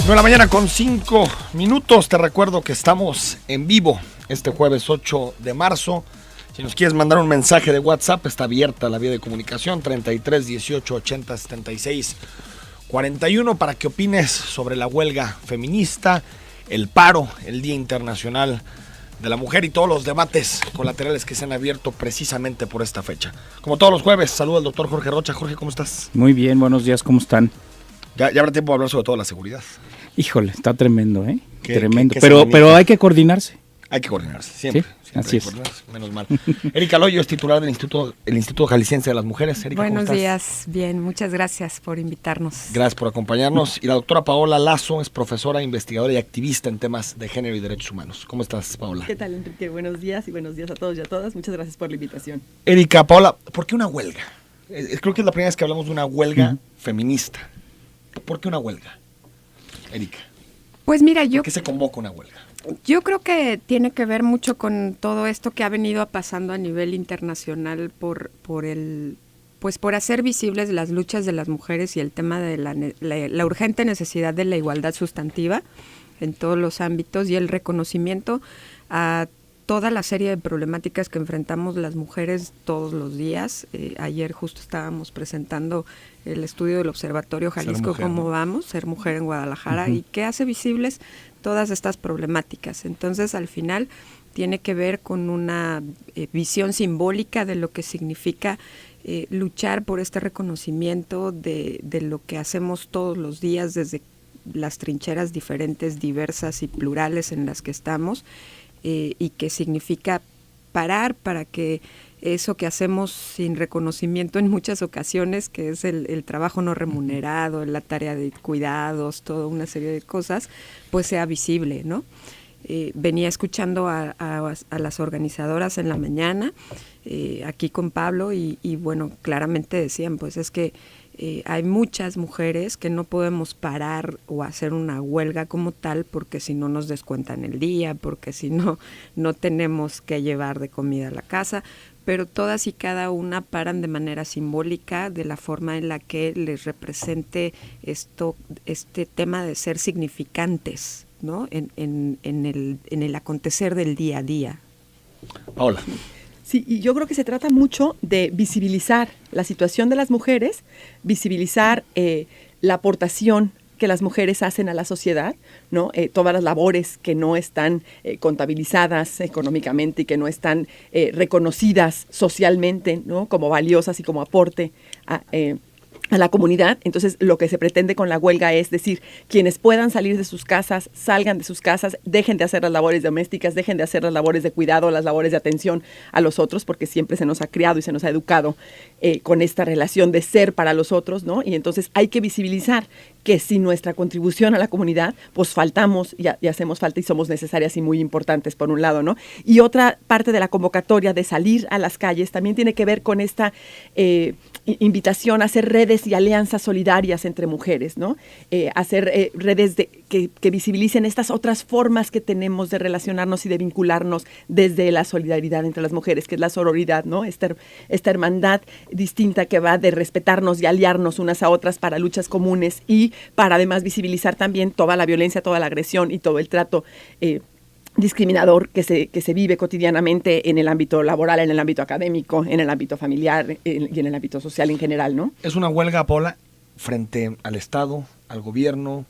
9 con 5 minutos. Te recuerdo que estamos en vivo este jueves 8 de marzo. Si nos quieres mandar un mensaje de WhatsApp, está abierta la vía de comunicación 33 18 80 76 41 para que opines sobre la huelga feminista, el paro, el Día Internacional de la Mujer y todos los debates colaterales que se han abierto precisamente por esta fecha. Como todos los jueves, saludo al doctor Jorge Rocha. Jorge, ¿cómo estás? Muy bien, buenos días, ¿cómo están? Ya habrá tiempo de hablar sobre todo la seguridad. Híjole, está tremendo, ¿eh? Tremendo. Pero hay que coordinarse. Hay que coordinarse, siempre. Sí, siempre así es. Menos mal. Erika Loyo es titular del Instituto Jalisciense de las Mujeres. Erika, buenos días, bien, muchas gracias por invitarnos. Gracias por acompañarnos. Y la doctora Paola Lazo es profesora, investigadora y activista en temas de género y derechos humanos. ¿Cómo estás, Paola? ¿Qué tal, Enrique? Buenos días y buenos días a todos y a todas. Muchas gracias por la invitación. Erika, Paola, ¿por qué una huelga? Creo que es la primera vez que hablamos de una huelga feminista. ¿Por qué una huelga? Erika. Pues mira, ¿Por qué se convoca una huelga? Yo creo que tiene que ver mucho con todo esto que ha venido pasando a nivel internacional por hacer visibles las luchas de las mujeres y el tema de la urgente necesidad de la igualdad sustantiva en todos los ámbitos y el reconocimiento a toda la serie de problemáticas que enfrentamos las mujeres todos los días. Ayer justo estábamos presentando el estudio del Observatorio Jalisco, cómo vamos, ser mujer en Guadalajara, y que hace visibles todas estas problemáticas. Entonces, al final, tiene que ver con una visión simbólica de lo que significa luchar por este reconocimiento de lo que hacemos todos los días desde las trincheras diferentes, diversas y plurales en las que estamos, y que significa parar para que eso que hacemos sin reconocimiento en muchas ocasiones, que es el trabajo no remunerado, la tarea de cuidados, toda una serie de cosas, pues sea visible, ¿no? Venía escuchando a las organizadoras en la mañana, aquí con Pablo, y bueno, claramente decían, pues es que hay muchas mujeres que no podemos parar o hacer una huelga como tal porque si no nos descuentan el día, porque si no, no tenemos que llevar de comida a la casa, pero todas y cada una paran de manera simbólica de la forma en la que les represente este tema de ser significantes, ¿no? En el acontecer del día a día. Paola. Sí, y yo creo que se trata mucho de visibilizar la situación de las mujeres, visibilizar la aportación que las mujeres hacen a la sociedad, ¿no? Todas las labores que no están contabilizadas económicamente y que no están reconocidas socialmente, ¿no? Como valiosas y como aporte a la comunidad. Entonces, lo que se pretende con la huelga es decir, quienes puedan salir de sus casas, salgan de sus casas, dejen de hacer las labores domésticas, dejen de hacer las labores de cuidado, las labores de atención a los otros, porque siempre se nos ha criado y se nos ha educado con esta relación de ser para los otros, ¿no? Y entonces hay que visibilizar que sin nuestra contribución a la comunidad, pues faltamos y hacemos falta y somos necesarias y muy importantes, por un lado, ¿no? Y otra parte de la convocatoria de salir a las calles también tiene que ver con esta invitación a hacer redes y alianzas solidarias entre mujeres, ¿no? Hacer redes que visibilicen estas otras formas que tenemos de relacionarnos y de vincularnos desde la solidaridad entre las mujeres, que es la sororidad, ¿no? Esta hermandad distinta que va de respetarnos y aliarnos unas a otras para luchas comunes y para además visibilizar también toda la violencia, toda la agresión y todo el trato discriminador que se vive cotidianamente en el ámbito laboral, en el ámbito académico, en el ámbito familiar y en el ámbito social en general, ¿no? Es una huelga, Paola, frente al Estado, al gobierno,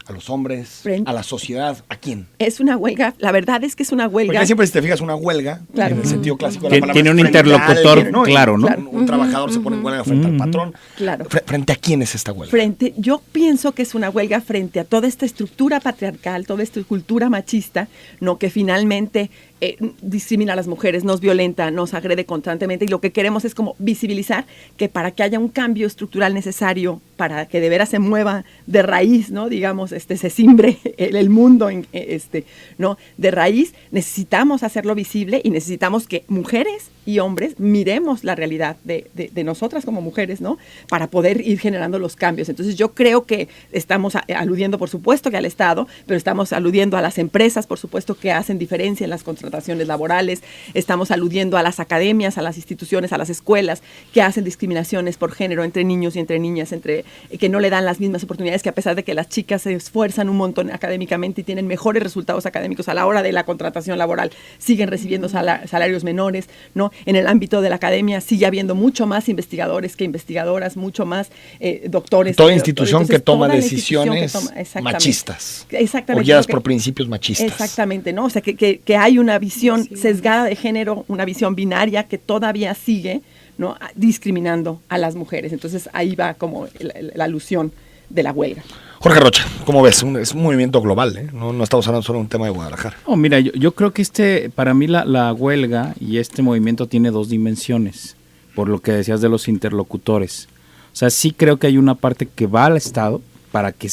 a los hombres, a la sociedad. ¿A quién? Es una huelga, la verdad es que es una huelga. Porque siempre si te fijas una huelga, claro, en el sentido clásico de la palabra, tiene un interlocutor, alguien, ¿no? Claro, ¿no? Un trabajador se pone en huelga frente al patrón. Claro. ¿Frente a quién es esta huelga? Yo pienso que es una huelga frente a toda esta estructura patriarcal, toda esta cultura machista, ¿no? Que finalmente discrimina a las mujeres, nos violenta, nos agrede constantemente, y lo que queremos es como visibilizar que para que haya un cambio estructural necesario, para que de veras se mueva de raíz, ¿no? Digamos, se simbre el mundo, ¿no? De raíz, necesitamos hacerlo visible y necesitamos que mujeres y hombres miremos la realidad de nosotras como mujeres, ¿no? Para poder ir generando los cambios. Entonces yo creo que estamos aludiendo, por supuesto, que al Estado, pero estamos aludiendo a las empresas, por supuesto, que hacen diferencia en las contrataciones laborales, estamos aludiendo a las academias, a las instituciones, a las escuelas, que hacen discriminaciones por género entre niños y entre niñas, que no le dan las mismas oportunidades, que a pesar de que las chicas se esfuerzan un montón académicamente y tienen mejores resultados académicos a la hora de la contratación laboral, siguen recibiendo salarios menores, ¿no? En el ámbito de la academia sigue habiendo mucho más investigadores que investigadoras, mucho más doctores. Toda institución Entonces, que toma toda la decisiones machistas. O guiadas por principios machistas. Exactamente, ¿no? O sea, que hay una visión sesgada de género, una visión binaria que todavía sigue, ¿no? Discriminando a las mujeres. Entonces ahí va como la alusión de la huelga. Jorge Rocha, ¿cómo ves? Es un movimiento global, ¿eh? No estamos hablando solo de un tema de Guadalajara. Oh, mira, yo creo que para mí la huelga y este movimiento tiene dos dimensiones, por lo que decías de los interlocutores. O sea, sí creo que hay una parte que va al Estado para que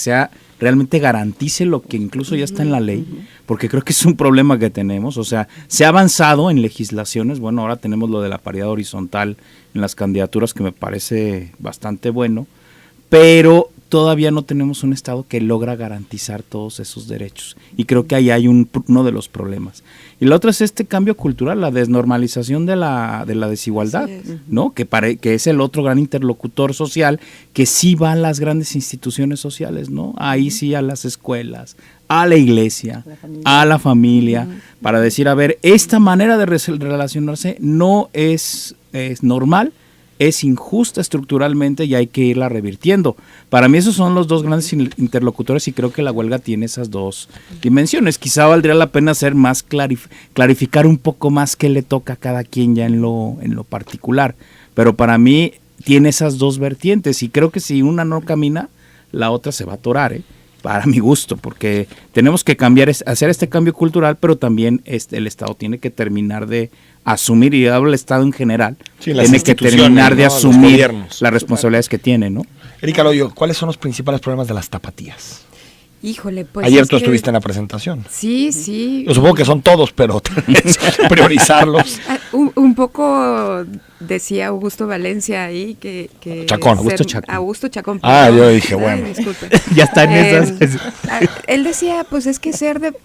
realmente garantice lo que incluso ya está en la ley, porque creo que es un problema que tenemos. O sea, se ha avanzado en legislaciones. Bueno, ahora tenemos lo de la paridad horizontal en las candidaturas, que me parece bastante bueno, pero todavía no tenemos un Estado que logra garantizar todos esos derechos. Y creo que ahí hay uno de los problemas. Y la otra es este cambio cultural, la desnormalización de la desigualdad, ¿no? Que es el otro gran interlocutor social, que sí va a las grandes instituciones sociales, ¿no? Ahí sí a las escuelas, a la iglesia, a la familia, para decir, a ver, esta manera de relacionarse no es normal, es injusta estructuralmente y hay que irla revirtiendo. Para mí esos son los dos grandes interlocutores y creo que la huelga tiene esas dos dimensiones. Quizá valdría la pena hacer más clarificar un poco más qué le toca a cada quien ya en lo particular. Pero para mí tiene esas dos vertientes y creo que si una no camina, la otra se va a atorar, para mi gusto, porque tenemos que hacer este cambio cultural, pero también el Estado tiene que terminar de asumir, y hablo del Estado en general, tiene que terminar de asumir las responsabilidades que tiene, ¿no? Erika Loyo, ¿cuáles son los principales problemas de las tapatías? Híjole, pues ayer tú estuviste en la presentación. Sí. Yo supongo que son todos, pero priorizarlos. Un poco decía Augusto Valencia ahí que Augusto Chacón. Yo dije, bueno. Ya está en esas. Él decía, pues es que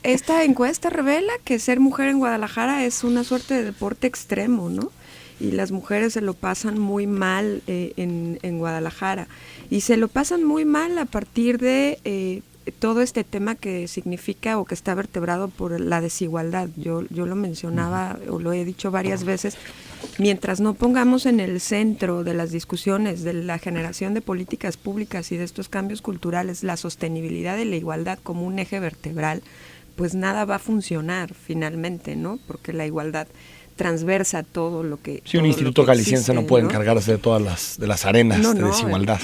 esta encuesta revela que ser mujer en Guadalajara es una suerte de deporte extremo, ¿no? Y las mujeres se lo pasan muy mal en Guadalajara. Y se lo pasan muy mal a partir de todo este tema que significa o que está vertebrado por la desigualdad. Yo lo mencionaba o lo he dicho varias veces, mientras no pongamos en el centro de las discusiones de la generación de políticas públicas y de estos cambios culturales la sostenibilidad de la igualdad como un eje vertebral, pues nada va a funcionar finalmente, ¿no? Porque la igualdad transversa todo lo que... Sí, un instituto galiciense no puede encargarse de todas las arenas de desigualdad.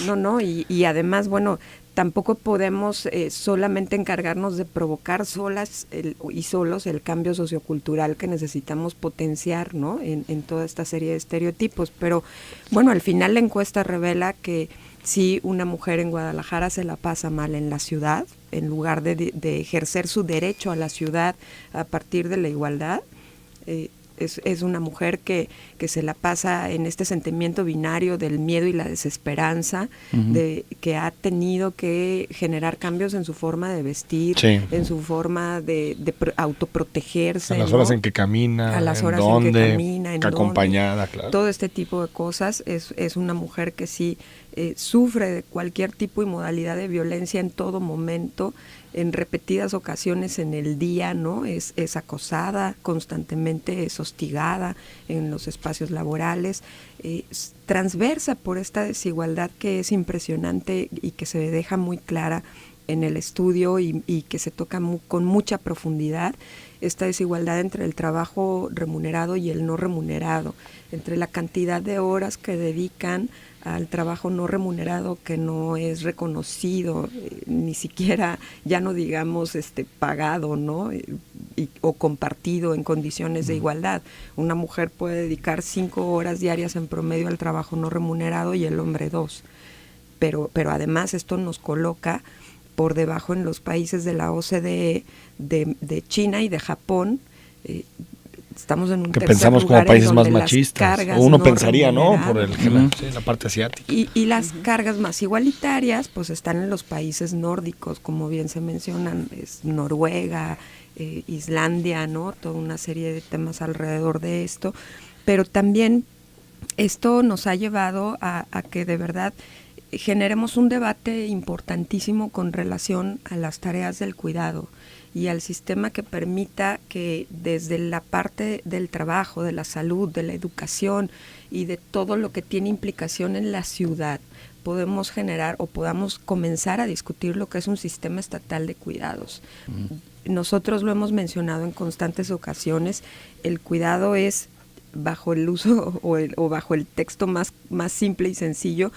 Y además, bueno, tampoco podemos solamente encargarnos de provocar solas y solos el cambio sociocultural que necesitamos potenciar, ¿no? En toda esta serie de estereotipos. Pero, bueno, al final la encuesta revela que si una mujer en Guadalajara se la pasa mal en la ciudad, en lugar de ejercer su derecho a la ciudad a partir de la igualdad, es una mujer que se la pasa en este sentimiento binario del miedo y la desesperanza, que ha tenido que generar cambios en su forma de vestir, en su forma de autoprotegerse. A las horas en que camina, a las horas en que camina, acompañada, claro. Todo este tipo de cosas es una mujer que sí sufre de cualquier tipo y modalidad de violencia en todo momento, en repetidas ocasiones en el día, ¿no? Es acosada constantemente, es hostigada en los espacios laborales, transversa por esta desigualdad que es impresionante y que se deja muy clara en el estudio y que se toca con mucha profundidad, esta desigualdad entre el trabajo remunerado y el no remunerado, entre la cantidad de horas que dedican al trabajo no remunerado que no es reconocido, ni siquiera, ya no digamos pagado, ¿no? O compartido en condiciones de igualdad. Una mujer puede dedicar 5 horas diarias en promedio al trabajo no remunerado y el hombre 2. Pero además esto nos coloca por debajo en los países de la OCDE, de China y de Japón, estamos en un que tercer pensamos como lugar en países más donde las machistas. cargas O uno no pensaría, ¿no? Por remuneradas, la parte asiática. y las cargas más igualitarias pues están en los países nórdicos, como bien se mencionan, es Noruega, Islandia, ¿no? Toda una serie de temas alrededor de esto, pero también esto nos ha llevado a que de verdad generemos un debate importantísimo con relación a las tareas del cuidado y al sistema que permita que desde la parte del trabajo, de la salud, de la educación y de todo lo que tiene implicación en la ciudad, podemos generar o podamos comenzar a discutir lo que es un sistema estatal de cuidados. Nosotros lo hemos mencionado en constantes ocasiones, el cuidado es bajo el uso o bajo el texto más simple y sencillo,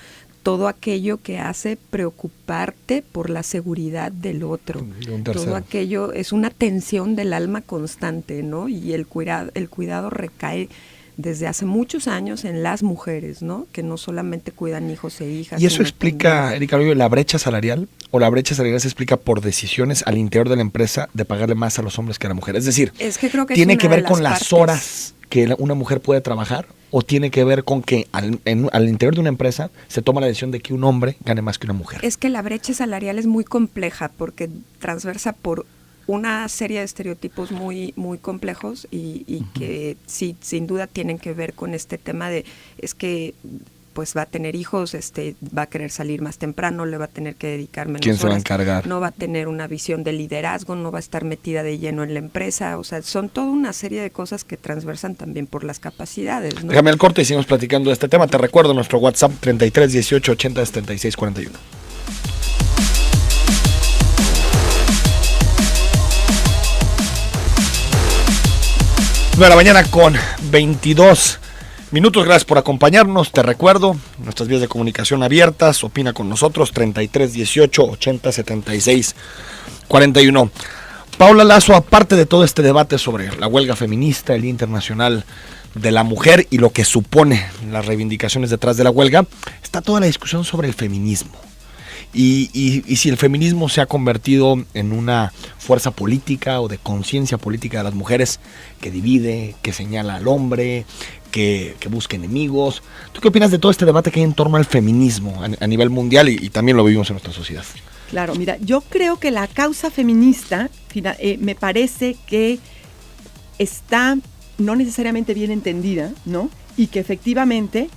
todo aquello que hace preocuparte por la seguridad del otro. Todo aquello es una tensión del alma constante, ¿no? Y el cuidado recae desde hace muchos años en las mujeres, ¿no? Que no solamente cuidan hijos e hijas. ¿Y eso explica, Erika, la brecha salarial? ¿O la brecha salarial se explica por decisiones al interior de la empresa de pagarle más a los hombres que a la mujer? Es decir, es que creo que ¿tiene es que una ver de con las las partes. horas que una mujer puede trabajar? ¿O tiene que ver con que al interior de una empresa se toma la decisión de que un hombre gane más que una mujer? Es que la brecha salarial es muy compleja porque transversa por una serie de estereotipos muy complejos y que sí, sin duda tienen que ver con este tema de, es que pues va a tener hijos, va a querer salir más temprano, le va a tener que dedicar menos ¿Quién se va a horas, encargar? no va a tener una visión de liderazgo, no va a estar metida de lleno en la empresa, o sea, son toda una serie de cosas que transversan también por las capacidades, ¿no? Déjame el corte y seguimos platicando de este tema. Te recuerdo nuestro WhatsApp 33 18 80 76 41. De la mañana con 22 minutos. Gracias por acompañarnos. Te recuerdo nuestras vías de comunicación abiertas. Opina con nosotros 33 18 80 76 41. Paula Lazo, aparte de todo este debate sobre la huelga feminista, el Día Internacional de la Mujer y lo que supone las reivindicaciones detrás de la huelga, está toda la discusión sobre el feminismo. Y si el feminismo se ha convertido en una fuerza política o de conciencia política de las mujeres que divide, que señala al hombre, que busca enemigos. ¿Tú qué opinas de todo este debate que hay en torno al feminismo a nivel mundial y también lo vivimos en nuestra sociedad? Claro, mira, yo creo que la causa feminista me parece que está no necesariamente bien entendida, ¿no? Y que efectivamente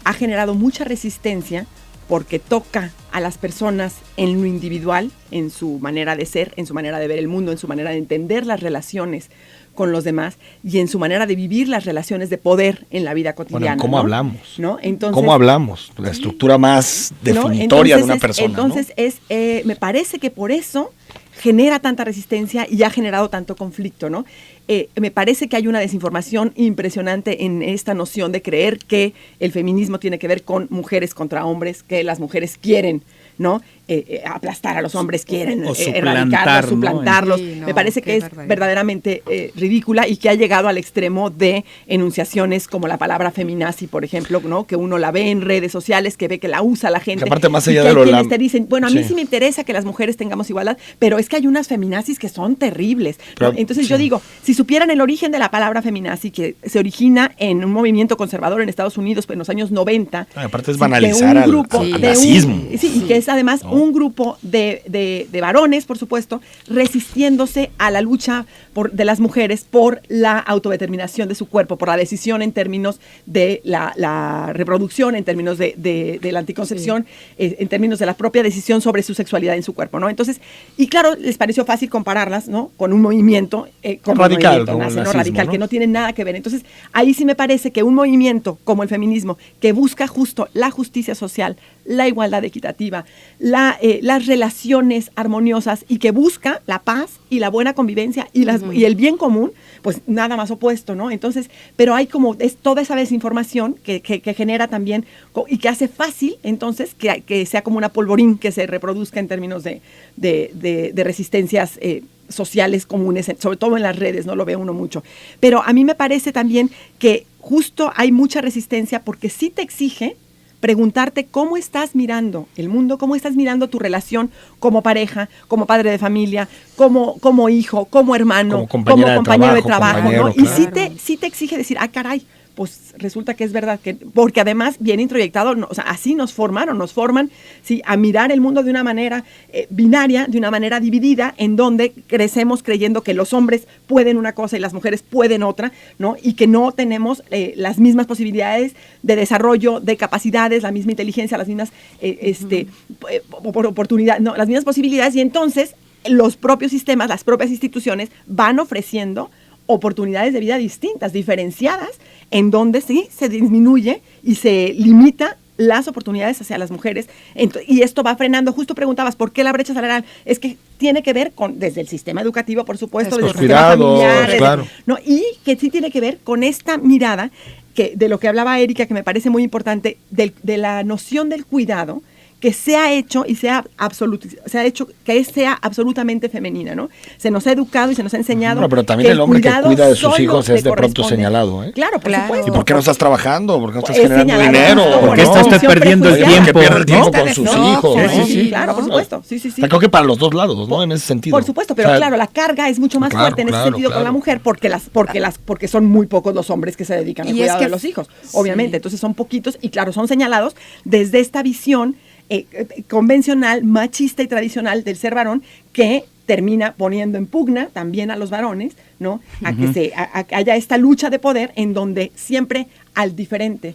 ha generado mucha resistencia porque toca a las personas en lo individual, en su manera de ser, en su manera de ver el mundo, en su manera de entender las relaciones con los demás y en su manera de vivir las relaciones de poder en la vida cotidiana. Bueno, ¿cómo ¿no? hablamos? ¿No? Entonces, ¿cómo hablamos? La estructura más definitoria de una persona. Entonces, ¿no? Me parece que por eso genera tanta resistencia y ha generado tanto conflicto, ¿no? Me parece que hay una desinformación impresionante en esta noción de creer que el feminismo tiene que ver con mujeres contra hombres, que las mujeres quieren, ¿no? Aplastar a los hombres, quieren erradicarlos, suplantarlos. Sí, no, me parece que es barbaridad. verdaderamente ridícula y que ha llegado al extremo de enunciaciones como la palabra feminazi, por ejemplo, ¿no? Que uno la ve en redes sociales, que ve que la usa la gente. Que aparte, más y allá que de lo hay quienes te dicen, bueno, a mí sí. sí me interesa que las mujeres tengamos igualdad, pero es que hay unas feminazis que son terribles, ¿no? Pero, Entonces sí. yo digo, si supieran el origen de la palabra feminazi, que se origina en un movimiento conservador en Estados Unidos en los años 90. Aparte es sí, banalizar de un grupo, al de nazismo. y que es además un grupo de varones, por supuesto, resistiéndose a la lucha de las mujeres por la autodeterminación de su cuerpo, por la decisión en términos de la reproducción, en términos de la anticoncepción, en términos de la propia decisión sobre su sexualidad en su cuerpo, ¿no? Entonces, y claro, les pareció fácil compararlas, ¿no? Con un movimiento como radical, el movimiento como nazi, el ¿no? nazismo, Radical, ¿no? que no tiene nada que ver. Entonces, ahí sí me parece que un movimiento como el feminismo, que busca justo la justicia social, la igualdad equitativa, las relaciones armoniosas y que busca la paz y la buena convivencia y el bien común, pues nada más opuesto, ¿no? Entonces, pero hay como toda esa desinformación que genera también y que hace fácil, entonces, que sea como una polvorín que se reproduzca en términos de resistencias sociales comunes, sobre todo en las redes, no lo ve uno mucho. Pero a mí me parece también que justo hay mucha resistencia porque sí te exige preguntarte cómo estás mirando el mundo, cómo estás mirando tu relación como pareja, como padre de familia, como hijo, como hermano, como compañero de trabajo, ¿no? Y sí te exige decir, caray, pues resulta que es verdad, porque además viene introyectado, o sea, así nos forman, ¿sí? A mirar el mundo de una manera binaria, de una manera dividida, en donde crecemos creyendo que los hombres pueden una cosa y las mujeres pueden otra, ¿no? Y que no tenemos las mismas posibilidades de desarrollo, de capacidades, la misma inteligencia, las mismas oportunidades, no, las mismas posibilidades, y entonces los propios sistemas, las propias instituciones van ofreciendo oportunidades de vida distintas, diferenciadas, en donde sí se disminuye y se limita las oportunidades hacia las mujeres. Y esto va frenando. Justo preguntabas, ¿por qué la brecha salarial? Es que tiene que ver con, desde el sistema educativo, por supuesto, desde el sistema familiar, claro. ¿no? Y que sí tiene que ver con esta mirada de lo que hablaba Erika, que me parece muy importante, de la noción del cuidado, que se ha hecho y se ha hecho que sea absolutamente femenina, ¿no? Se nos ha educado y se nos ha enseñado. Pero también el hombre que cuida de sus hijos es de pronto señalado, ¿eh? Claro, por supuesto. ¿Y por qué no estás trabajando? ¿Por qué no estás generando dinero? ¿Por qué está usted perdiendo el tiempo? Que pierde el tiempo con sus hijos. Sí, claro, por supuesto. Sí. O sea, creo que para los dos lados, ¿no? En ese sentido. Por supuesto, pero claro, la carga es mucho más fuerte en ese sentido con la mujer porque son muy pocos los hombres que se dedican al cuidado de los hijos, obviamente. Entonces son poquitos y claro, son señalados desde esta visión convencional, machista y tradicional del ser varón, que termina poniendo en pugna también a los varones, ¿no? A que haya esta lucha de poder en donde siempre al diferente,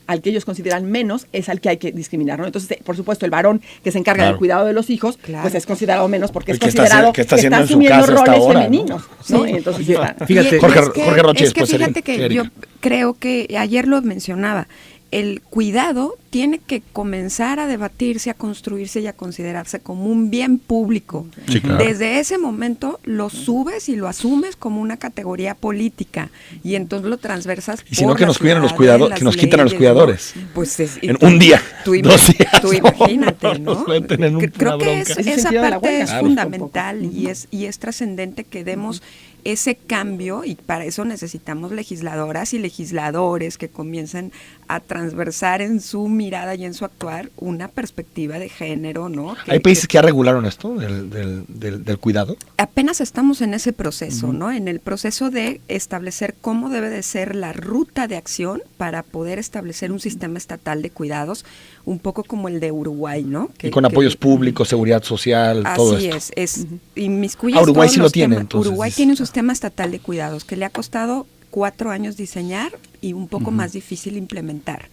al que ellos consideran menos, es al que hay que discriminar, ¿no? Entonces, por supuesto, el varón que se encarga del cuidado de los hijos, pues es considerado menos porque es considerado que está asumiendo roles femeninos, ¿no? Sí. Entonces, fíjate, Jorge Roche, es que fíjate que yo creo que ayer lo mencionaba, el cuidado tiene que comenzar a debatirse, a construirse y a considerarse como un bien público. Sí, claro. Desde ese momento lo subes y lo asumes como una categoría política y entonces lo transversas. Y si no, que nos cuiden los cuidadores, que nos quiten a los cuidadores. ¿No? Pues en un día, 2 días. Tú imagínate, ¿no? Creo que esa parte es claro, fundamental y es trascendente que demos ese cambio, y para eso necesitamos legisladoras y legisladores que comiencen a transversar en su mirada y en su actuar una perspectiva de género, ¿no? ¿Hay países que ya regularon esto del cuidado? Apenas estamos en ese proceso, ¿no? En el proceso de establecer cómo debe de ser la ruta de acción para poder establecer un sistema estatal de cuidados, un poco como el de Uruguay, ¿no? Y con apoyos públicos, seguridad social, todo esto. Así es. Inmiscuye Uruguay sí lo tiene, entonces. Uruguay tiene un sistema estatal de cuidados que le ha costado 4 años diseñar y un poco más difícil implementar.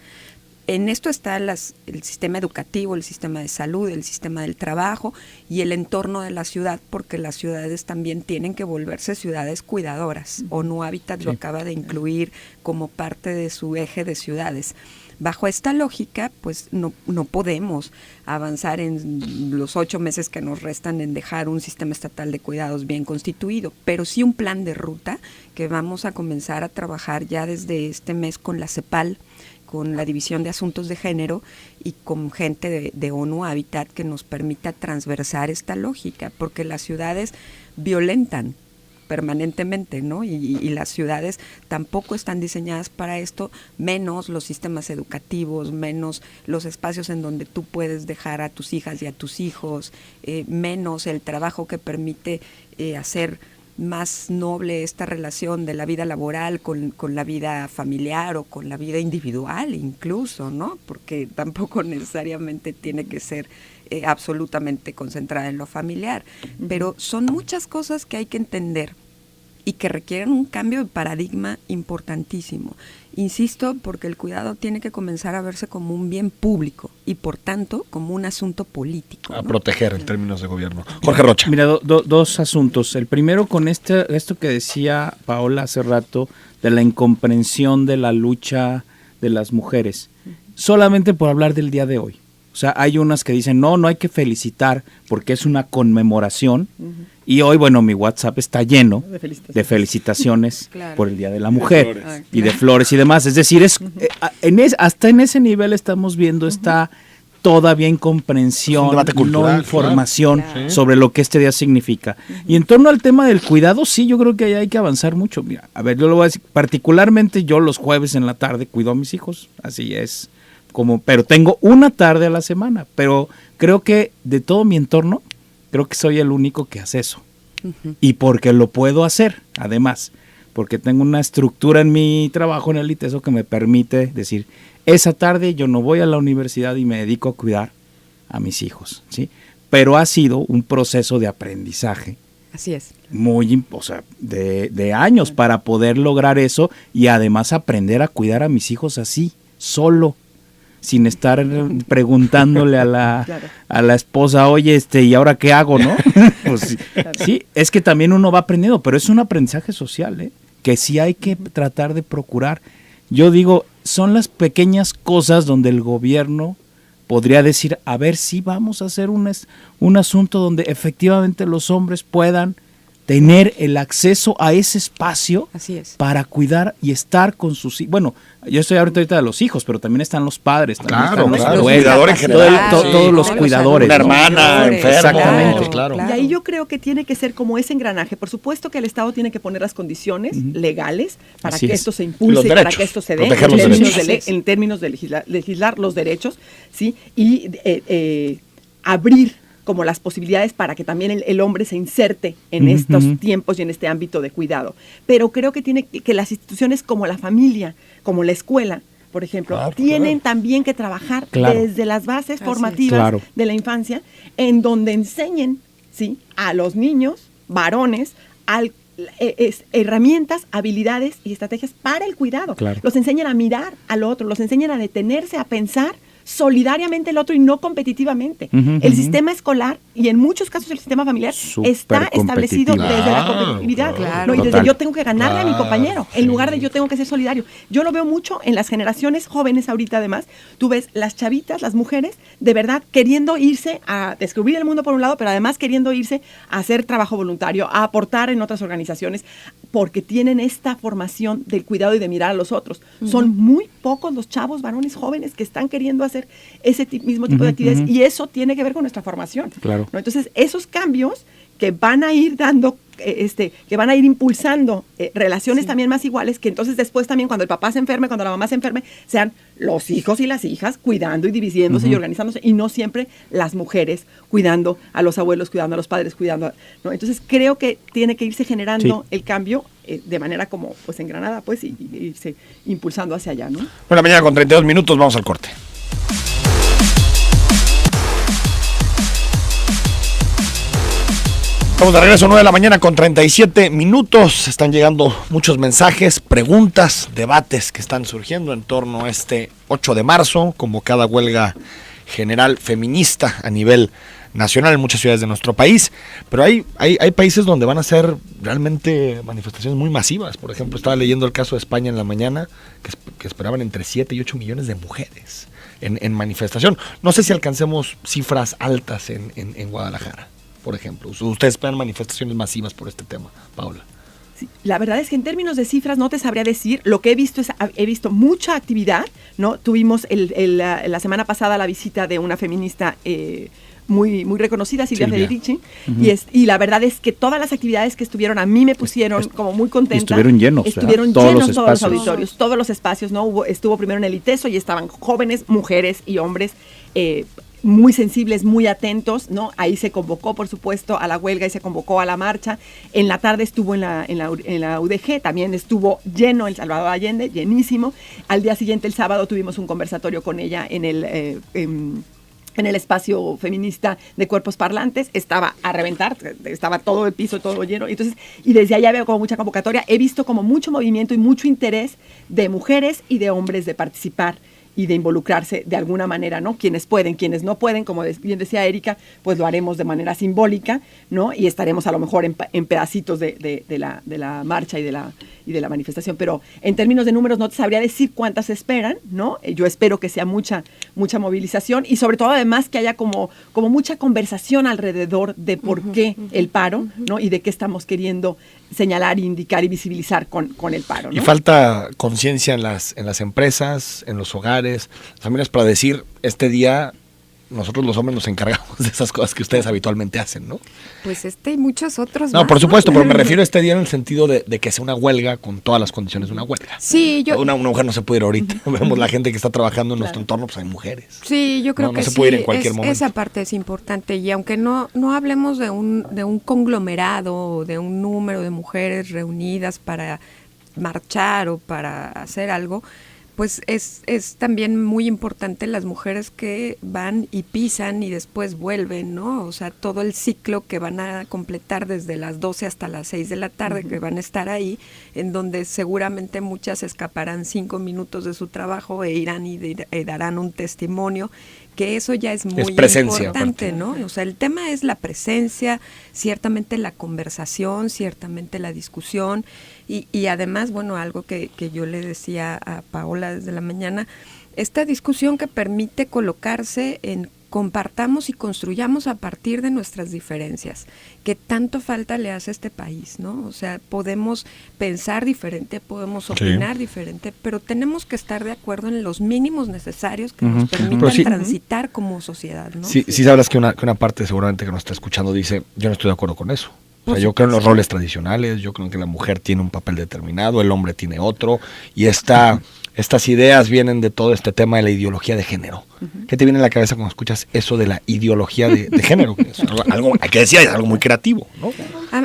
En esto está el sistema educativo, el sistema de salud, el sistema del trabajo y el entorno de la ciudad, porque las ciudades también tienen que volverse ciudades cuidadoras. ONU Habitat lo acaba de incluir como parte de su eje de ciudades. Bajo esta lógica, pues no podemos avanzar en los 8 meses que nos restan en dejar un sistema estatal de cuidados bien constituido, pero sí un plan de ruta que vamos a comenzar a trabajar ya desde este mes con la CEPAL, con la División de Asuntos de Género y con gente de ONU Habitat que nos permita transversar esta lógica, porque las ciudades violentan permanentemente, ¿no? Y las ciudades tampoco están diseñadas para esto, menos los sistemas educativos, menos los espacios en donde tú puedes dejar a tus hijas y a tus hijos, menos el trabajo que permite hacer más noble esta relación de la vida laboral con la vida familiar o con la vida individual incluso, ¿no? Porque tampoco necesariamente tiene que ser absolutamente concentrada en lo familiar, pero son muchas cosas que hay que entender y que requieren un cambio de paradigma importantísimo. Insisto, porque el cuidado tiene que comenzar a verse como un bien público y por tanto como un asunto político, ¿no? A proteger en términos de gobierno. Jorge Rocha. Mira, dos asuntos. El primero con esto que decía Paola hace rato de la incomprensión de la lucha de las mujeres, solamente por hablar del día de hoy. O sea, hay unas que dicen, no hay que felicitar porque es una conmemoración. Y hoy, bueno, mi WhatsApp está lleno de felicitaciones Claro. por el Día de la Mujer y de flores y demás. Es decir, hasta en ese nivel estamos viendo esta todavía incomprensión, debate cultural, no información claro. sobre lo que este día significa. Y en torno al tema del cuidado, sí, yo creo que ahí hay que avanzar mucho. Mira, a ver, yo lo voy a decir, particularmente yo los jueves en la tarde cuido a mis hijos, así es. pero tengo una tarde a la semana, pero creo que de todo mi entorno, creo que soy el único que hace eso. Y porque lo puedo hacer, además, porque tengo una estructura en mi trabajo en el ITESO que me permite decir, esa tarde yo no voy a la universidad y me dedico a cuidar a mis hijos, ¿sí? Pero ha sido un proceso de aprendizaje. Así es. De años para poder lograr eso y además aprender a cuidar a mis hijos así, solo, sin estar preguntándole a la esposa, oye, ¿y ahora qué hago, no? Pues, sí, es que también uno va aprendiendo, pero es un aprendizaje social, que sí hay que tratar de procurar. Yo digo, son las pequeñas cosas donde el gobierno podría decir, a ver si vamos a hacer un asunto donde efectivamente los hombres puedan tener el acceso a ese espacio. Así es. Para cuidar y estar con sus hijos. Bueno, yo estoy ahorita de los hijos, pero también están los padres, también están los abuelos, cuidadores en general, todos los cuidadores. Una hermana, enferma. Exactamente. Claro. Y ahí yo creo que tiene que ser como ese engranaje. Por supuesto que el Estado tiene que poner las condiciones legales para Así que es. esto se impulse, para que esto se dé en términos de legislar los derechos, ¿sí? Y abrir como las posibilidades para que también el hombre se inserte en estos tiempos y en este ámbito de cuidado. Pero creo que tiene que las instituciones como la familia, como la escuela, por ejemplo, tienen también que trabajar desde las bases formativas de la infancia, en donde enseñen, ¿sí?, a los niños, varones, herramientas, habilidades y estrategias para el cuidado. Los enseñan a mirar al otro, los enseñan a detenerse, a pensar solidariamente el otro y no competitivamente. El sistema escolar y en muchos casos el sistema familiar está establecido desde la competitividad, ¿no? Y desde yo tengo que ganarle a mi compañero en lugar de yo tengo que ser solidario. Yo lo veo mucho en las generaciones jóvenes ahorita. Además, tú ves las chavitas, las mujeres, de verdad queriendo irse a descubrir el mundo por un lado, pero además queriendo irse a hacer trabajo voluntario, a aportar en otras organizaciones, porque tienen esta formación del cuidado y de mirar a los otros. Son muy pocos los chavos varones jóvenes que están queriendo hacer ese mismo tipo de actividades, y eso tiene que ver con nuestra formación. ¿No? Entonces, esos cambios que van a ir dando, que van a ir impulsando relaciones también más iguales, que entonces después también cuando el papá se enferme, cuando la mamá se enferme, sean los hijos y las hijas cuidando y dividiéndose y organizándose, y no siempre las mujeres cuidando a los abuelos, cuidando a los padres, cuidando, ¿no? Entonces creo que tiene que irse generando el cambio de manera como pues engranada, pues, y irse impulsando hacia allá, ¿no? Bueno, mañana con 32 minutos vamos al corte. Estamos de regreso, 9 de la mañana con 37 minutos. Están llegando muchos mensajes, preguntas, debates que están surgiendo en torno a este 8 de marzo, convocada huelga general feminista a nivel nacional en muchas ciudades de nuestro país. Pero hay países donde van a ser realmente manifestaciones muy masivas. Por ejemplo, estaba leyendo el caso de España en la mañana, que esperaban entre 7 y 8 millones de mujeres en manifestación. No sé si alcancemos cifras altas en Guadalajara, por ejemplo. ¿Ustedes esperan manifestaciones masivas por este tema, Paula? Sí, la verdad es que en términos de cifras no te sabría decir. Lo que he visto mucha actividad, ¿no? Tuvimos la semana pasada la visita de una feminista muy reconocida, Silvia Federici, y la verdad es que todas las actividades que estuvieron a mí me pusieron como muy contenta. Estuvieron llenos todos los auditorios, todos los espacios, ¿no? Estuvo primero en el ITESO y estaban jóvenes, mujeres y hombres muy sensibles, muy atentos, ¿no? Ahí se convocó, por supuesto, a la huelga y se convocó a la marcha. En la tarde estuvo en la UDG, también estuvo lleno el Salvador Allende, llenísimo. Al día siguiente, el sábado, tuvimos un conversatorio con ella en el espacio feminista de Cuerpos Parlantes. Estaba a reventar, estaba todo el piso, todo lleno. Entonces, y desde allá veo como mucha convocatoria. He visto como mucho movimiento y mucho interés de mujeres y de hombres de participar y de involucrarse de alguna manera, ¿no? Quienes pueden, quienes no pueden, como bien decía Erika, pues lo haremos de manera simbólica, ¿no? Y estaremos a lo mejor en pedacitos de la marcha y de la manifestación. Pero en términos de números no te sabría decir cuántas esperan, ¿no? Yo espero que sea mucha movilización y sobre todo además que haya como mucha conversación alrededor de por qué el paro, ¿no? Y de qué estamos queriendo señalar, indicar y visibilizar con el paro, ¿no? Y falta conciencia en las empresas, en los hogares, las familias, para decir, este día nosotros los hombres nos encargamos de esas cosas que ustedes habitualmente hacen, ¿no? Pues y muchos otros No, más, por supuesto, pero me refiero a este día en el sentido de que sea una huelga con todas las condiciones de una huelga. Sí, Una mujer no se puede ir ahorita. Vemos la gente que está trabajando en nuestro entorno, pues hay mujeres. Sí, yo creo No que se sí, puede ir en cualquier momento. esa parte es importante, y aunque no hablemos de un conglomerado o de un número de mujeres reunidas para marchar o para hacer algo, pues es también muy importante las mujeres que van y pisan y después vuelven, ¿no? O sea, todo el ciclo que van a completar desde las 12 hasta las 6 de la tarde, que van a estar ahí, en donde seguramente muchas escaparán 5 minutos de su trabajo e irán y darán un testimonio, que eso ya es muy presencia, importante, aparte. ¿no? O sea, el tema es la presencia, ciertamente la conversación, ciertamente la discusión, y además, bueno, algo que yo le decía a Paola desde la mañana, esta discusión que permite colocarse en compartamos y construyamos a partir de nuestras diferencias, que tanto falta le hace a este país, ¿no? O sea, podemos pensar diferente, podemos opinar diferente, pero tenemos que estar de acuerdo en los mínimos necesarios que nos permitan transitar como sociedad, ¿no? Sí, sabrás que una parte seguramente que nos está escuchando dice, yo no estoy de acuerdo con eso. O sea, yo creo en los roles tradicionales, yo creo que la mujer tiene un papel determinado, el hombre tiene otro, y estas ideas vienen de todo este tema de la ideología de género. ¿Qué te viene a la cabeza cuando escuchas eso de la ideología de género? Que es algo, hay que decir, es algo muy creativo, ¿no?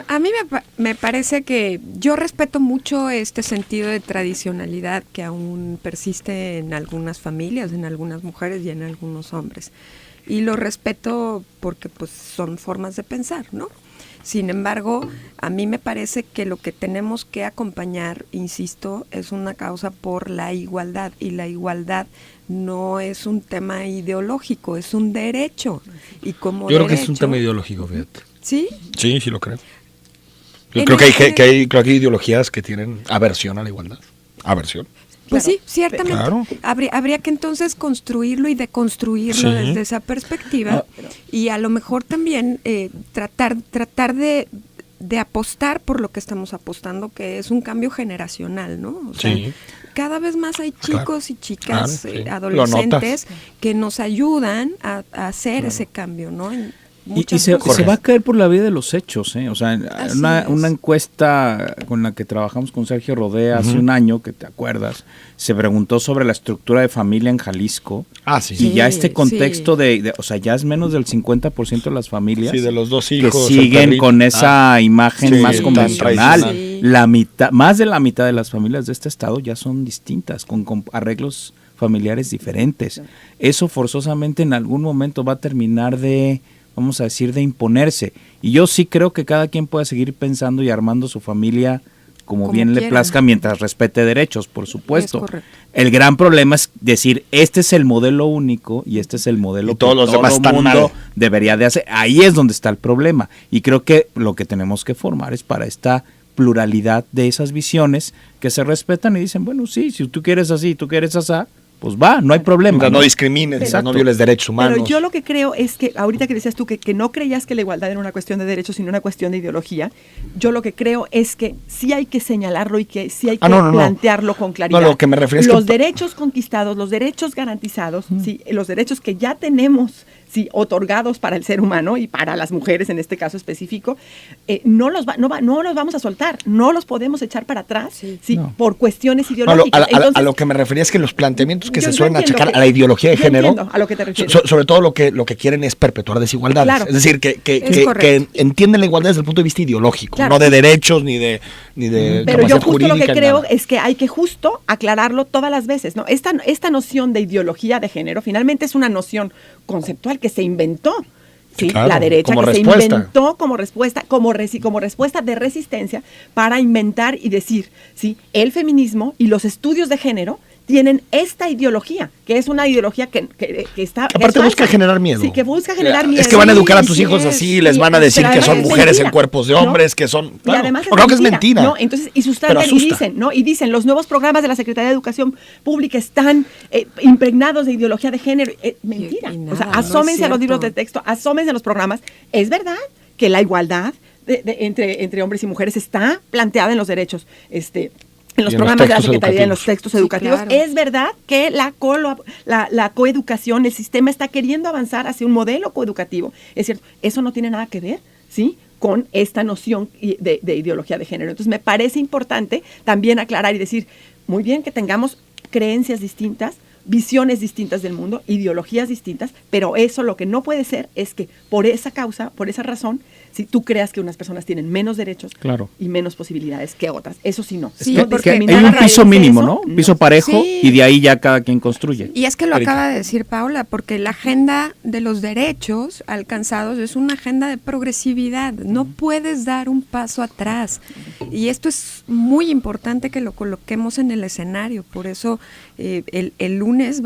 A mí me parece que yo respeto mucho este sentido de tradicionalidad que aún persiste en algunas familias, en algunas mujeres y en algunos hombres. Y lo respeto porque pues son formas de pensar, ¿no? Sin embargo, a mí me parece que lo que tenemos que acompañar, insisto, es una causa por la igualdad, y la igualdad no es un tema ideológico, es un derecho. Y como yo creo que derecho, es un tema ideológico, fíjate. ¿Sí? Sí lo creo. Yo creo que hay ideologías que tienen aversión a la igualdad. Aversión. Pues Claro, sí, ciertamente. claro. Habría que entonces construirlo y deconstruirlo desde esa perspectiva, y a lo mejor también tratar de apostar por lo que estamos apostando, que es un cambio generacional, ¿no? O sea, cada vez más hay chicos y chicas, adolescentes, que nos ayudan a hacer ese cambio, ¿no? Y se va a caer por la vía de los hechos, ¿eh? O sea, una encuesta con la que trabajamos con Sergio Rodea hace un año, que te acuerdas, se preguntó sobre la estructura de familia en Jalisco. Y ya este contexto o sea, ya es menos del 50% de las familias de los dos hijos, que siguen con esa imagen más convencional. La mitad, más de la mitad de las familias de este estado ya son distintas, con arreglos familiares diferentes. Eso forzosamente en algún momento va a terminar vamos a decir, de imponerse. Y yo sí creo que cada quien puede seguir pensando y armando su familia como bien le plazca, mientras respete derechos, por supuesto. El gran problema es decir, este es el modelo único y este es el modelo que todos los demás todo mundo debería de hacer. Ahí es donde está el problema. Y creo que lo que tenemos que formar es para esta pluralidad de esas visiones que se respetan y dicen, bueno, sí, si tú quieres así, tú quieres asá, pues va, no hay problema. No discrimines, no violes derechos humanos. Pero yo lo que creo es que, ahorita que decías tú que no creías que la igualdad era una cuestión de derechos, sino una cuestión de ideología, yo lo que creo es que sí hay que señalarlo y que sí hay que plantearlo con claridad. Lo que me refiero es los derechos conquistados, los derechos garantizados, sí, los derechos que ya tenemos otorgados para el ser humano y para las mujeres en este caso específico, no los vamos a soltar, no los podemos echar para atrás por cuestiones ideológicas. Entonces, a lo que me refería es que los planteamientos que se suelen achacar a la ideología de género, a lo que te refieres. Sobre todo lo que quieren es perpetuar desigualdades. Claro. Es decir, que entienden la igualdad desde el punto de vista ideológico, no de derechos ni de pero yo justo jurídica, lo que creo es que hay que justo aclararlo todas las veces, ¿no? Esta noción de ideología de género finalmente es una noción conceptual que se inventó, la derecha, que se inventó como respuesta de resistencia para inventar y decir, el feminismo y los estudios de género tienen esta ideología, que es una ideología que está... Aparte busca generar miedo. Sí, que busca generar miedo. Es que van a educar a tus hijos así, les van a decir que son mujeres en cuerpos de hombres, que son... Claro, y además creo que es mentira. ¿no? Entonces, y sustentan y dicen, los nuevos programas de la Secretaría de Educación Pública están impregnados de ideología de género. Mentira. O sea, asómense a los libros de texto, asómense a los programas. Es verdad que la igualdad entre hombres y mujeres está planteada en los derechos en los Y en los programas de la textos Secretaría, en los educativos. textos educativos. claro. Es verdad que la coeducación, el sistema está queriendo avanzar hacia un modelo coeducativo. Es cierto, eso no tiene nada que ver, ¿sí?, con esta noción de ideología de género. Entonces, me parece importante también aclarar y decir, muy bien que tengamos creencias distintas, visiones distintas del mundo, ideologías distintas, pero eso lo que no puede ser es que por esa causa, por esa razón, si tú creas que unas personas tienen menos derechos Claro. y menos posibilidades que otras. Eso sí no. Sí, No porque hay discriminar a un raíz piso de mínimo, eso, ¿no? Un piso parejo Sí. y de ahí ya cada quien construye. Y es que lo Erika. acaba de decir Paula, porque la agenda de los derechos alcanzados es una agenda de progresividad. No puedes dar un paso atrás. Y esto es muy importante que lo coloquemos en el escenario. Por eso el lunes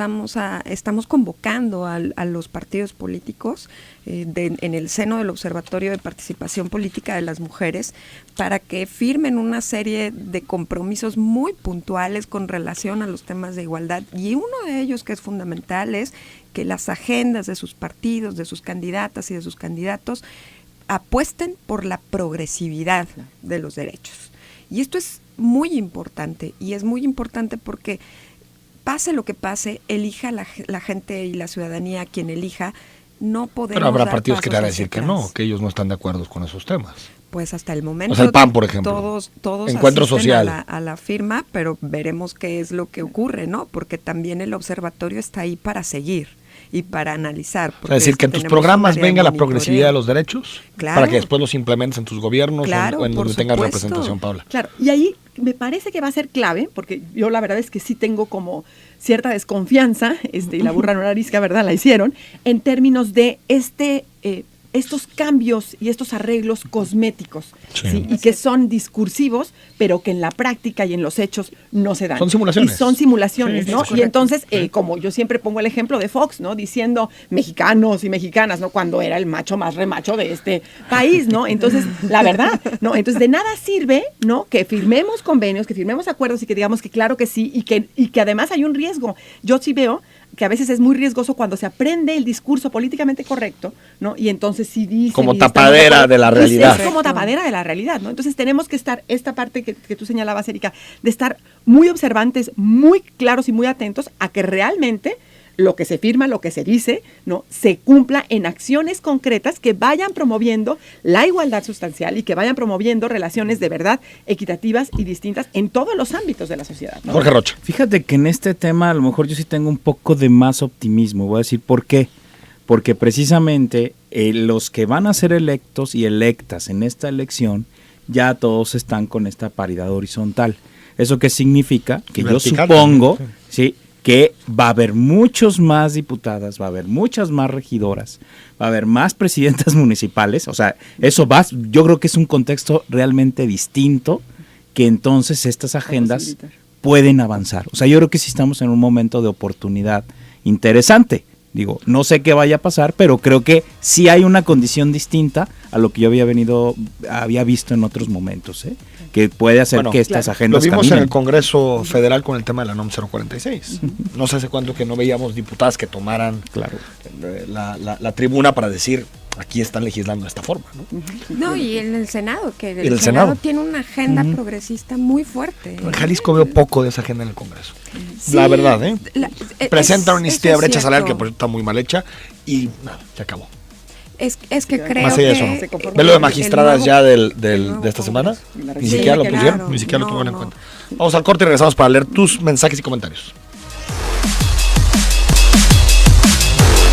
estamos convocando a los partidos políticos en el seno del Observatorio de Participación Política de las Mujeres para que firmen una serie de compromisos muy puntuales con relación a los temas de igualdad, y uno de ellos que es fundamental es que las agendas de sus partidos, de sus candidatas y de sus candidatos apuesten por la progresividad de los derechos. Y esto es muy importante, y es muy importante porque pase lo que pase, elija la gente y la ciudadanía a quien elija, no podemos Pero habrá dar partidos que te van a pasos decir que hacia no, atrás. que ellos no están de acuerdo con esos temas. Pues hasta el momento. O sea, el PAN, por ejemplo. Todos Encuentro asisten Social. a la firma, pero veremos qué es lo que ocurre, ¿no? Porque también el observatorio está ahí para seguir y para analizar. O sea, decir, que en tus tenemos un programas área de venga la monitoreo. progresividad de los derechos, Claro. para que después los implementes en tus gobiernos Claro, o en por donde tengas supuesto. representación, Paula. Claro, y ahí me parece que va a ser clave, porque yo la verdad es que sí tengo como cierta desconfianza, y la burra no era arisca, ¿verdad? La hicieron, en términos de estos cambios y estos arreglos cosméticos, Sí. ¿sí? Y que son discursivos, pero que en la práctica y en los hechos no se dan. Son simulaciones. Y son simulaciones, Sí, ¿no? es Y correcto. entonces, como yo siempre pongo el ejemplo de Fox, ¿no? Diciendo mexicanos y mexicanas, ¿no? Cuando era el macho más remacho de este país, ¿no? Entonces, la verdad, ¿no? Entonces, de nada sirve, ¿no? Que firmemos convenios, que firmemos acuerdos y que digamos que claro que sí, y que además hay un riesgo. Yo sí veo que a veces es muy riesgoso cuando se aprende el discurso políticamente correcto, ¿no? Y entonces sí dice... Como tapadera de la realidad. Es como tapadera de la realidad, ¿no? Entonces tenemos que estar, esta parte que tú señalabas, Erika, de estar muy observantes, muy claros y muy atentos a que realmente lo que se firma, lo que se dice, ¿no?, se cumpla en acciones concretas que vayan promoviendo la igualdad sustancial y que vayan promoviendo relaciones de verdad equitativas y distintas en todos los ámbitos de la sociedad, ¿no? Jorge Rocha. Fíjate que en este tema a lo mejor yo sí tengo un poco de más optimismo. Voy a decir por qué. Porque precisamente los que van a ser electos y electas en esta elección ya todos están con esta paridad horizontal. ¿Eso qué significa? Que yo Vertical supongo, también, sí, que va a haber muchos más diputadas, va a haber muchas más regidoras, va a haber más presidentas municipales. O sea, eso yo creo que es un contexto realmente distinto, que entonces estas agendas pueden avanzar. O sea, yo creo que sí estamos en un momento de oportunidad interesante. Digo, no sé qué vaya a pasar, pero creo que sí hay una condición distinta a lo que yo había visto en otros momentos, que puede hacer que estas Lo agendas vimos caminen. en el Congreso Federal con el tema de la NOM 046. No sé hace cuánto que no veíamos diputadas que tomaran Claro. la tribuna para decir, aquí están legislando de esta forma, ¿no? No, y en el Senado, que En el el Senado Senado. tiene una agenda progresista muy fuerte. En Jalisco veo poco de esa agenda en el Congreso. Sí, La verdad, ¿eh? Presentan una eso iniciativa de es brecha salarial que cierto. por cierto está muy mal hecha y nada, se acabó. Es que creo Más allá de eso, que... ¿no? ¿Ve lo de magistradas el ya nuevo de esta semana? Congreso. Ni Sí, siquiera lo claro. pusieron, ni siquiera lo No, tomaron en no. cuenta. Vamos al corte y regresamos para leer tus mensajes y comentarios.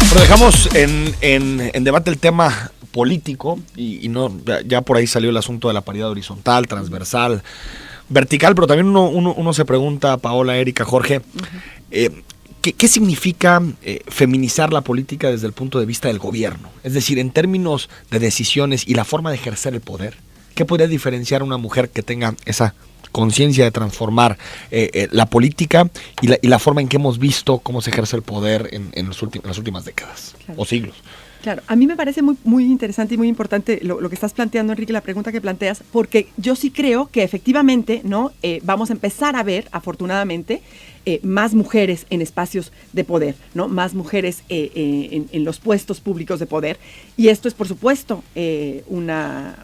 Pero dejamos en debate el tema político y no ya por ahí salió el asunto de la paridad horizontal, transversal, vertical, pero también uno se pregunta, Paola, Erika, Jorge, ¿qué significa feminizar la política desde el punto de vista del gobierno? Es decir, en términos de decisiones y la forma de ejercer el poder, ¿qué podría diferenciar a una mujer que tenga esa conciencia de transformar la política y la forma en que hemos visto cómo se ejerce el poder en las últimas décadas Claro. o siglos? Claro, a mí me parece muy, muy interesante y muy importante lo que estás planteando, Enrique, la pregunta que planteas, porque yo sí creo que efectivamente, ¿no? Vamos a empezar a ver, afortunadamente, más mujeres en espacios de poder, ¿no? Más mujeres en los puestos públicos de poder. Y esto es, por supuesto, una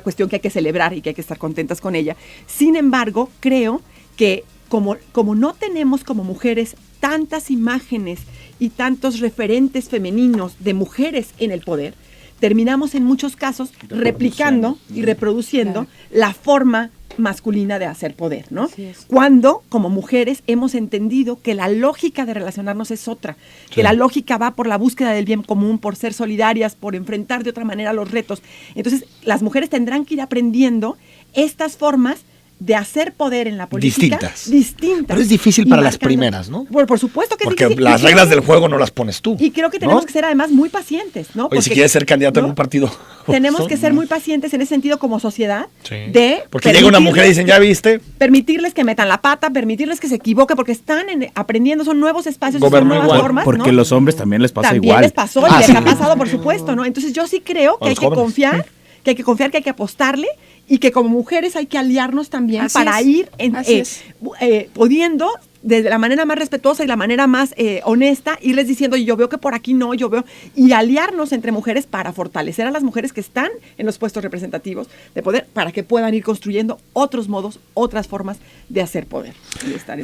cuestión que hay que celebrar y que hay que estar contentas con ella. Sin embargo, creo que como no tenemos como mujeres tantas imágenes y tantos referentes femeninos de mujeres en el poder, terminamos en muchos casos replicando y reproduciendo la forma masculina de hacer poder, ¿no? Cuando, como mujeres, hemos entendido que la lógica de relacionarnos es otra, que la lógica va por la búsqueda del bien común, por ser solidarias, por enfrentar de otra manera los retos. Entonces, las mujeres tendrán que ir aprendiendo estas formas de hacer poder en la política distintas. Pero es difícil para las primeras, ¿no? Por supuesto que porque es difícil. Las reglas del juego no las pones tú. Y creo que tenemos que ser además muy pacientes, ¿no? Oye, si quieres ser candidato en un partido. Tenemos que ser muy pacientes en ese sentido como sociedad. Porque llega una mujer y dicen, ¿ya viste? Permitirles que metan la pata, permitirles que se equivoque, porque están aprendiendo, son nuevos espacios, son nuevas formas, porque ¿no? los hombres también les pasa también igual. Les pasó y les ha pasado, por supuesto, ¿no? Entonces yo sí creo que hay que confiar, que hay que apostarle, y que como mujeres hay que aliarnos también para ir pudiendo, de la manera más respetuosa y la manera más honesta, irles diciendo, yo veo que por aquí no, yo veo, y aliarnos entre mujeres para fortalecer a las mujeres que están en los puestos representativos de poder, para que puedan ir construyendo otros modos, otras formas de hacer poder.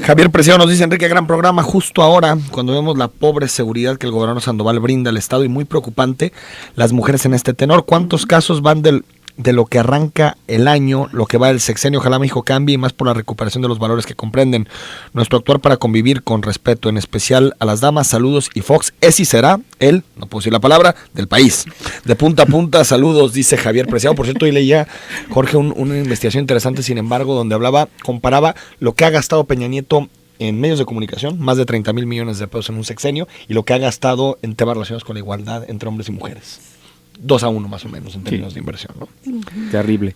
Javier Preciado nos dice, Enrique, gran programa, justo ahora, cuando vemos la pobre seguridad que el gobernador Sandoval brinda al Estado, y muy preocupante, las mujeres en este tenor. ¿Cuántos casos van de lo que arranca el año, lo que va del sexenio? Ojalá México cambie, y más por la recuperación de los valores que comprenden nuestro actuar para convivir con respeto, en especial a las damas. Saludos, y Fox es y será el, no puedo decir la palabra, del país. De punta a punta, saludos, dice Javier Preciado. Por cierto, hoy leía, Jorge, una investigación interesante, sin embargo, donde comparaba lo que ha gastado Peña Nieto en medios de comunicación, más de 30,000 millones de pesos en un sexenio, y lo que ha gastado en temas relacionados con la igualdad entre hombres y mujeres. 2-1 más o menos en términos de inversión, ¿no? Terrible.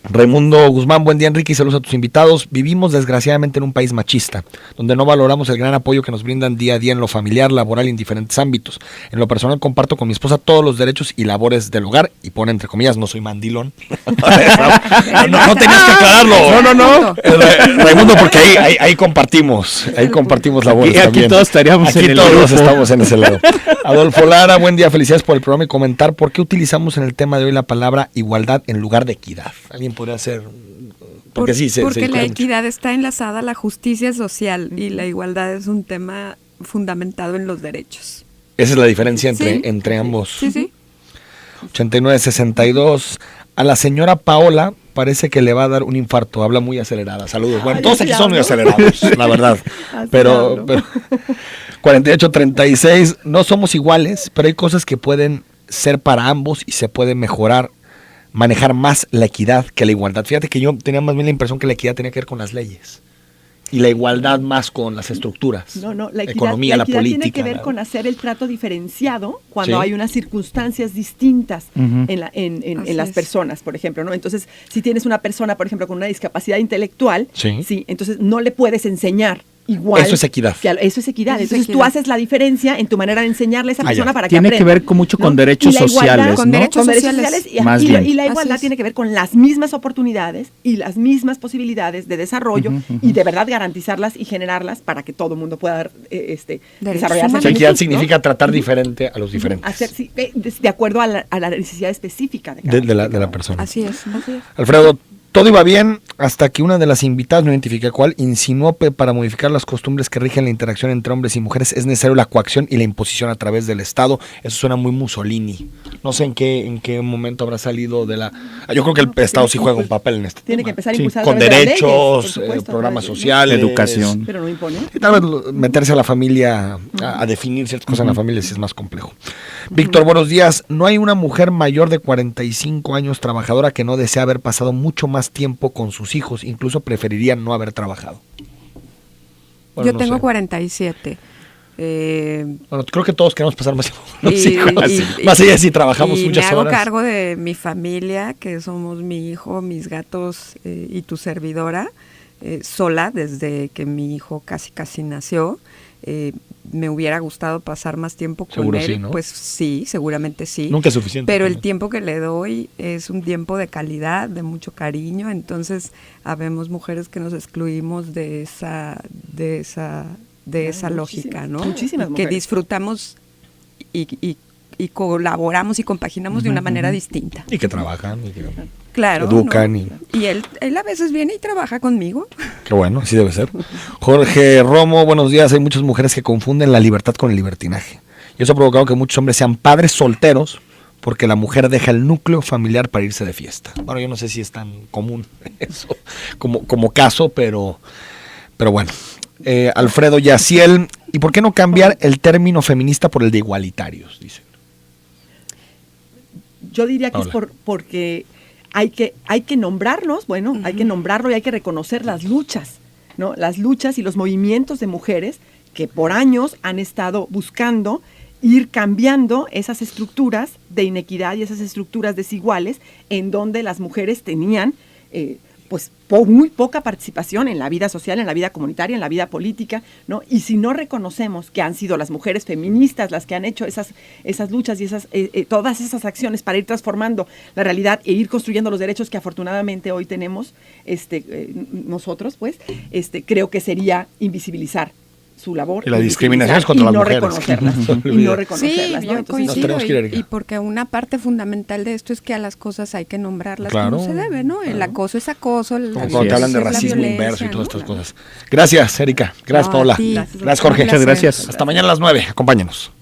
Raimundo Guzmán, buen día, Enrique, y saludos a tus invitados. Vivimos desgraciadamente en un país machista, donde no valoramos el gran apoyo que nos brindan día a día en lo familiar, laboral y en diferentes ámbitos. En lo personal comparto con mi esposa todos los derechos y labores del hogar, y pone entre comillas, no soy mandilón. no tenías que aclararlo. No. Raimundo, porque ahí compartimos labores aquí también. Todos estaríamos aquí en el todos grupo. estamos en ese lado. Adolfo Lara, buen día, felicidades por el programa, y comentar por qué utilizamos en el tema de hoy la palabra igualdad en lugar de equidad. ¿Alguien podría hacer? Porque la equidad está enlazada a la justicia social, y la igualdad es un tema fundamentado en los derechos. Esa es la diferencia entre ambos. Sí. 89-62. A la señora Paola parece que le va a dar un infarto, habla muy acelerada. Saludos. Bueno, todos aquí son muy acelerados, la verdad. Pero 48-36, no somos iguales, pero hay cosas que pueden ser para ambos y se puede manejar más la equidad que la igualdad. Fíjate que yo tenía más bien la impresión que la equidad tenía que ver con las leyes y la igualdad más con las estructuras. No, la economía, la política. Tiene que ver con hacer el trato diferenciado cuando hay unas circunstancias distintas en las personas, por ejemplo, ¿no? Entonces, si tienes una persona, por ejemplo, con una discapacidad intelectual, entonces no le puedes enseñar igual. Eso es equidad. Eso es equidad. Entonces tú haces la diferencia en tu manera de enseñarle a esa persona para que tiene aprenda. Tiene que ver mucho con derechos sociales, con derechos sociales. Y la igualdad tiene que ver con las mismas oportunidades y las mismas posibilidades de desarrollo y de verdad garantizarlas y generarlas para que todo el mundo pueda desarrollarse. Equidad significa tratar diferente a los diferentes. De acuerdo a la necesidad específica de la persona. Así es. Alfredo, todo iba bien hasta que una de las invitadas, no identifiqué cuál, insinuó que para modificar las costumbres que rigen la interacción entre hombres y mujeres es necesario la coacción y la imposición a través del Estado. Eso suena muy Mussolini. No sé en qué momento habrá salido de la... Yo creo que el Estado sí juega un papel en este Tiene tema. que empezar a impulsar con derechos, leyes, programas sociales, educación. Pero no impone. Y tal vez meterse a la familia, a definir ciertas cosas en la familia sí es más complejo. Víctor, buenos días. No hay una mujer mayor de 45 años trabajadora que no desea haber pasado mucho más tiempo con sus hijos, incluso preferiría no haber trabajado. Bueno, yo tengo 47. Bueno, creo que todos queremos pasar más tiempo con los hijos. Más allá si trabajamos muchas horas. Me hago cargo de mi familia, que somos mi hijo, mis gatos y tu servidora, sola desde que mi hijo casi nació. Me hubiera gustado pasar más tiempo con él, sí, ¿no? Pues sí, seguramente sí. Nunca es suficiente. Pero el tiempo que le doy es un tiempo de calidad, de mucho cariño, entonces habemos mujeres que nos excluimos de esa lógica, ¿no? Muchísimas que mujeres. disfrutamos y y colaboramos y compaginamos de una manera distinta. Y que trabajan, y que Claro. educan. ¿no? Y él a veces viene y trabaja conmigo. Qué bueno, así debe ser. Jorge Romo, buenos días. Hay muchas mujeres que confunden la libertad con el libertinaje. Y eso ha provocado que muchos hombres sean padres solteros porque la mujer deja el núcleo familiar para irse de fiesta. Bueno, yo no sé si es tan común eso como caso, pero bueno. Alfredo Yaciel, ¿y por qué no cambiar el término feminista por el de igualitarios? Dicen. Yo diría que Paola. es porque hay que nombrarlos, bueno, hay que nombrarlo y hay que reconocer las luchas, ¿no? Las luchas y los movimientos de mujeres que por años han estado buscando ir cambiando esas estructuras de inequidad y esas estructuras desiguales en donde las mujeres tenían muy poca participación en la vida social, en la vida comunitaria, en la vida política, ¿no? Y si no reconocemos que han sido las mujeres feministas las que han hecho esas luchas y todas esas acciones para ir transformando la realidad e ir construyendo los derechos que afortunadamente hoy tenemos nosotros, pues, creo que sería invisibilizar su labor. Y la discriminación es contra las mujeres. Reconocerlas, y no reconocerlas. Sí, ¿no? yo Entonces, coincido, tenemos que ir, Erika. y porque una parte fundamental de esto es que a las cosas hay que nombrarlas Claro, como se debe, ¿no? El acoso es acoso, Como la cuando te hablan de violencia es la racismo violencia, inverso y todas ¿no? estas cosas. Gracias, Erika. Gracias, No, a Paola. ti. Gracias, Jorge. Un placer. Gracias. Hasta mañana a las 9. Acompáñanos.